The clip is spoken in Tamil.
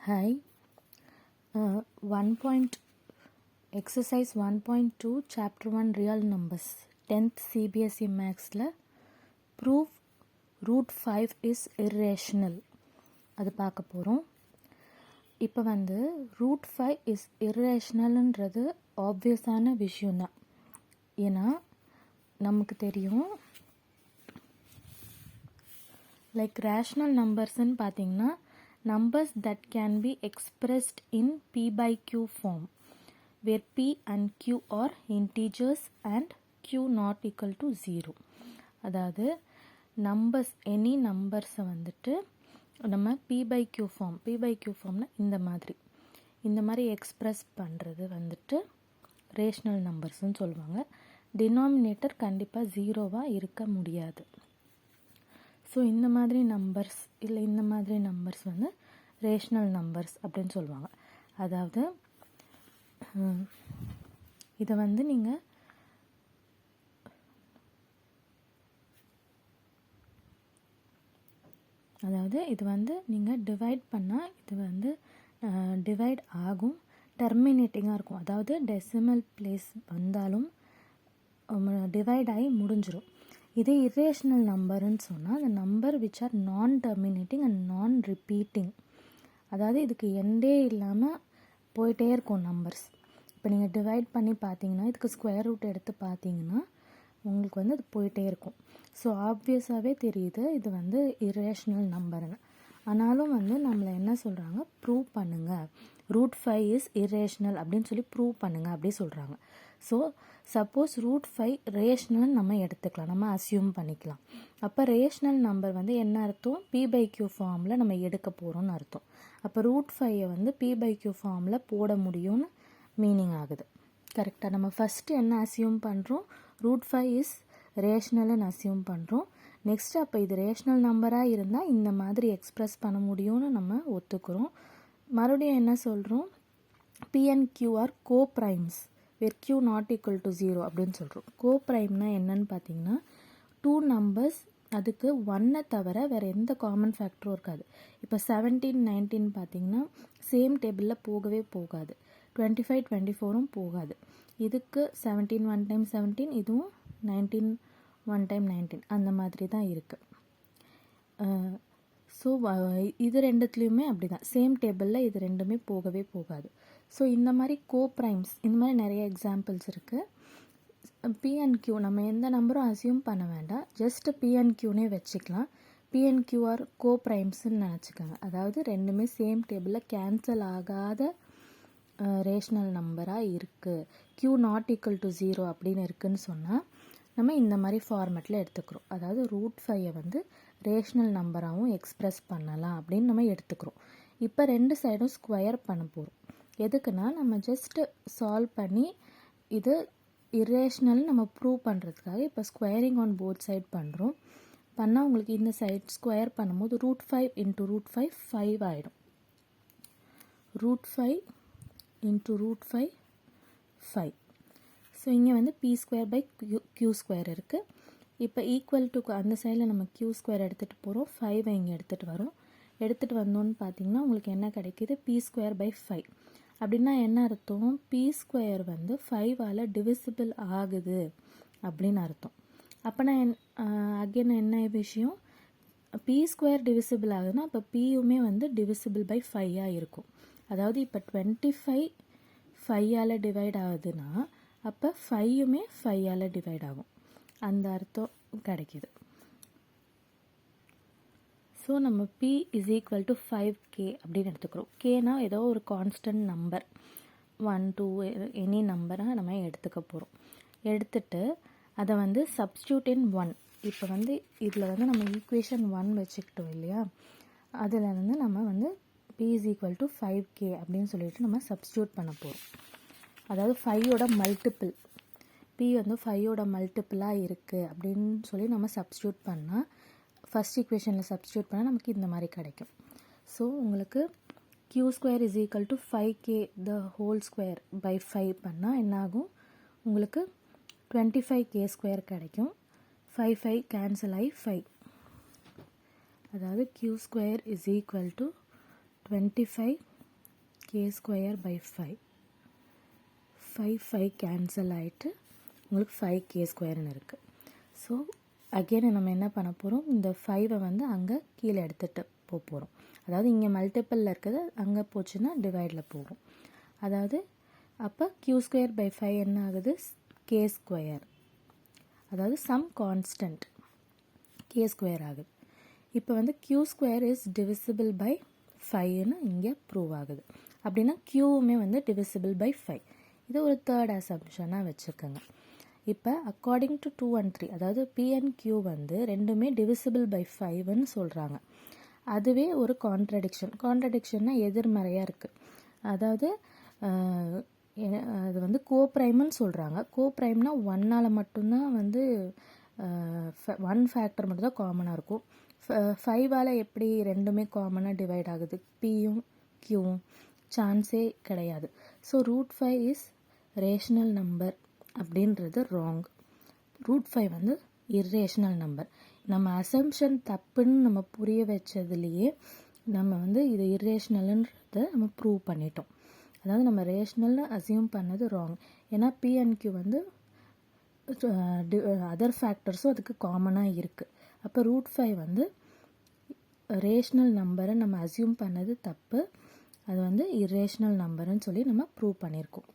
Hi. 1. Exercise 1.2 Chapter 1 Real Numbers 10th CBSE Mathsல Prove root 5 is irrational அது பார்க்க போகிறோம். இப்போ root 5 is irrationalன்றது ஆப்வியஸான விஷயம்தான். ஏன்னா நமக்கு தெரியும் லைக் ரேஷ்னல் நம்பர்ஸ்ன்னு பார்த்தீங்கன்னா numbers that can be expressed in p by q form where p and q are integers and q not equal to 0. அதாவது numbers any numbers நம்ம p by q formனா இந்த மாதிரி எக்ஸ்பிரஸ் பண்ணுறது ரேஷ்னல் நம்பர்ஸ்ன்னு சொல்லுவாங்க. டினாமினேட்டர் கண்டிப்பாக ஜீரோவாக இருக்க முடியாது. ஸோ இந்த மாதிரி நம்பர்ஸ் இல்லை இந்த மாதிரி நம்பர்ஸ் ரேஷ்னல் நம்பர்ஸ் அப்படின்னு சொல்லுவாங்க. அதாவது இதை நீங்கள் இது நீங்கள் டிவைட் பண்ணால் இது டிவைட் ஆகும், டெர்மினேட்டிங்காக இருக்கும். அதாவது டெசிமல் பிளேஸ் வந்தாலும் டிவைட் ஆகி முடிஞ்சிடும். இதே irrational நம்பர்னு சொன்னால் அந்த நம்பர் விச் ஆர் நான் டெர்மினேட்டிங் அண்ட் நான் ரிப்பீட்டிங். அதாவது இதுக்கு எண்டே இல்லாமல் போயிட்டே இருக்கும் நம்பர்ஸ். இப்போ நீங்கள் டிவைட் பண்ணி பார்த்தீங்கன்னா இதுக்கு ஸ்கொயர் ரூட் எடுத்து பார்த்தீங்கன்னா உங்களுக்கு அது போயிட்டே இருக்கும். ஸோ ஆப்வியஸாகவே தெரியுது இது irrational நம்பர்னு. ஆனாலும் நம்மளை என்ன சொல்கிறாங்க, ப்ரூவ் பண்ணுங்கள், ரூட் 5 இஸ் irrational அப்படின்னு சொல்லி ப்ரூவ் பண்ணுங்கள் அப்படி சொல்கிறாங்க. ஸோ சப்போஸ் ரூட் 5 ரேஷ்னல் நம்ம எடுத்துக்கலாம், நம்ம அசியூம் பண்ணிக்கலாம். அப்போ ரேஷ்னல் நம்பர் என்ன அர்த்தம், பி பை கியூ ஃபார்மில் நம்ம எடுக்க போகிறோம்னு அர்த்தம். அப்போ ரூட் 5 பி பை கியூ ஃபார்மில் போட முடியும்னு மீனிங் ஆகுது. கரெக்டாக நம்ம ஃபஸ்ட்டு என்ன அசியூம் பண்ணுறோம், ரூட் 5 இஸ் ரேஷ்னல்னு அசியூம் பண்ணுறோம். நெக்ஸ்ட் அப்போ இது ரேஷ்னல் நம்பராக இருந்தால் இந்த மாதிரி எக்ஸ்ப்ரெஸ் பண்ண முடியும்னு நம்ம ஒத்துக்கிறோம். மறுபடியும் என்ன சொல்கிறோம், P and Q are coprimes where q not equal to 0 அப்படின்னு சொல்கிறோம். கோ ப்ரைம்னா என்னன்னு பார்த்தீங்கன்னா 2 நம்பர்ஸ் அதுக்கு 1 தவிர வேறு எந்த காமன் ஃபேக்டரும் இருக்காது. இப்போ 17, 19 பார்த்தீங்கன்னா சேம் டேபிளில் போகவே போகாது. 25, 24ம் போகாது. இதுக்கு 17 1 டைம் 17, இதுவும் 19 1 டைம் 19, அந்த மாதிரி தான் இருக்குது. ஸோ இது ரெண்டுத்துலேயுமே அப்படி தான், சேம் டேபிளில் இது ரெண்டுமே போகவே போகாது. ஸோ இந்த மாதிரி கோ ப்ரைம்ஸ், இந்த மாதிரி நிறைய எக்ஸாம்பிள்ஸ் இருக்குது. பி அண்ட் கியூ நம்ம எந்த நம்பரும் அசியூம் பண்ண வேண்டாம், ஜஸ்ட் பி அண்ட் கியூனே வச்சுக்கலாம். பி அண்ட் கியூஆர் கோ ப்ரைம்ஸ்ன்னு நினச்சிக்கோங்க. அதாவது ரெண்டுமே சேம் டேபிளில் கேன்சல் ஆகாத ரேஷ்னல் நம்பராக இருக்குது. கியூ நாட் ஈக்குவல் டு 0 அப்படின்னு இருக்குதுன்னு சொன்னால் நம்ம இந்த மாதிரி ஃபார்மேட்டில் எடுத்துக்கிறோம். அதாவது ரூட் 5 ரேஷ்னல் நம்பராகவும் எக்ஸ்ப்ரெஸ் பண்ணலாம் அப்படின்னு நம்ம எடுத்துக்கிறோம். இப்போ ரெண்டு சைடும் ஸ்கொயர் பண்ண போகிறோம். எதுக்குன்னா நம்ம ஜஸ்ட்டு சால்வ் பண்ணி இது irrational நம்ம ப்ரூவ் பண்ணுறதுக்காக இப்போ ஸ்கொயரிங் ஆன் போத் சைட் பண்ணுறோம். பண்ணால் உங்களுக்கு இந்த சைட் ஸ்கொயர் பண்ணும்போது ரூட் 5 இன்ட்டு ரூட் 5 5 ஆகிடும். Root 5 into root 5 5. ஸோ இங்கே p square by q square இருக்குது. இப்போ ஈக்குவல் டு அந்த சைடில் நம்ம கியூ ஸ்கொயர் எடுத்துகிட்டு போகிறோம், 5 இங்கே எடுத்துகிட்டு வரோம். எடுத்துகிட்டு வந்தோன்னு பார்த்தீங்கன்னா உங்களுக்கு என்ன கிடைக்கிது, பி ஸ்கொயர் பை 5. அப்படின்னா என்ன அர்த்தம், பி ஸ்கொயர் 5ஆல் டிவிசிபிள் ஆகுது அப்படின்னு அர்த்தம். அப்போனா அகெயின் என்ன விஷயம், பி ஸ்கொயர் டிவிசிபிள் ஆகுதுன்னா அப்போ பியுமே டிவிசிபிள் பை 5ஆக இருக்கும். அதாவது இப்போ 25 5ஆல் டிவைட் ஆகுதுன்னா அப்போ 5யுமே 5ஆல் டிவைட் ஆகும், அந்த அர்த்தம் கிடைக்கிது. ஸோ நம்ம p is equal to 5k அப்படின்னு எடுத்துக்கிறோம். கேனா ஏதோ ஒரு கான்ஸ்டன்ட் நம்பர் 1 2 எனி நம்பரை நம்ம எடுத்துக்க போகிறோம். எடுத்துட்டு அதை சப்ஸ்டியூட் இன் 1. இப்போ இதில் நம்ம ஈக்குவேஷன் 1 வச்சுக்கிட்டோம் இல்லையா, அதில் நம்ம p is equal to 5k அப்படின்னு சொல்லிட்டு நம்ம சப்ஸ்டியூட் பண்ண போகிறோம். அதாவது 5ஓட மல்டிப்பிள், p 5ஓட மல்டிப்பிளாக இருக்குது அப்படின்னு சொல்லி நம்ம சப்ஸ்டியூட் பண்ணால், ஃபஸ்ட் ஈக்குவேஷனில் சப்ஸ்டியூட் பண்ணால் நமக்கு இந்த மாதிரி கிடைக்கும். ஸோ உங்களுக்கு q square is equal to 5k the whole square by 5 பண்ணால் என்னாகும், உங்களுக்கு 25k ஸ்கொயர் கிடைக்கும். 5 5 கேன்சல் ஆகி 5. அதாவது q square is equal to 25 k² by 5. 5 cancel ஆகிட்டு உங்களுக்கு 5k² இருக்குது. ஸோ அகெயின் நம்ம என்ன பண்ண போகிறோம், இந்த 5 வந்து அங்கே கீழே எடுத்துகிட்டு போகிறோம். அதாவது இங்கே மல்டிப்பிளில் இருக்கிறது அங்கே போச்சுன்னா டிவைடில் போகும். அதாவது அப்போ q² by 5 என்ன ஆகுது, k². அதாவது சம் கான்ஸ்டன்ட் k² ஆகுது. இப்போ வந்து q² இஸ் டிவிசிபிள் பை 5ன்னு இங்கே ப்ரூவ் ஆகுது. அப்படின்னா க்யூவுமே வந்து டிவிசிபிள் பை 5. இது ஒரு தேர்ட் அசம்ஷனாக வச்சுக்கோங்க. இப்போ அக்கார்டிங் டு 2 and 3, அதாவது p and q வந்து ரெண்டுமே டிவிசிபிள் பை 5ன்னு சொல்கிறாங்க. அதுவே ஒரு கான்ட்ரடிக்ஷன்னா எதிர்மறையாக இருக்குது. அதாவது அது வந்து கோப்ரைம்னு சொல்கிறாங்க. கோப்ரைம்னா 1ஆல் மட்டும்தான் வந்து 1 ஃபேக்டர் மட்டும்தான் காமனாக இருக்கும். 5ஆல் எப்படி ரெண்டுமே காமனாக டிவைட் ஆகுது, பியும் கியூவும் சான்ஸே கிடையாது. ஸோ √5 இஸ் ரேஷனல் நம்பர் அப்படின்றது ராங். √5 வந்து இர்ரேஷனல் நம்பர். நம்ம அசம்ஷன் தப்புன்னு நம்ம புரிய வச்சதுலேயே நம்ம வந்து இது இர்ரேஷனல்ன்றதை நம்ம ப்ரூவ் பண்ணிட்டோம். அதாவது நம்ம ரேஷனல்னு அசியூம் பண்ணது ராங். ஏன்னா p and q வந்து அதர் ஃபேக்டர்ஸும் அதுக்கு காமனாக இருக்குது. அப்போ √5 வந்து ரேஷனல் நம்பரை நம்ம அசியூம் பண்ணது தப்பு. அது வந்து இர்ரேஷனல் நம்பருன்னு சொல்லி நம்ம ப்ரூவ் பண்ணியிருக்கோம்.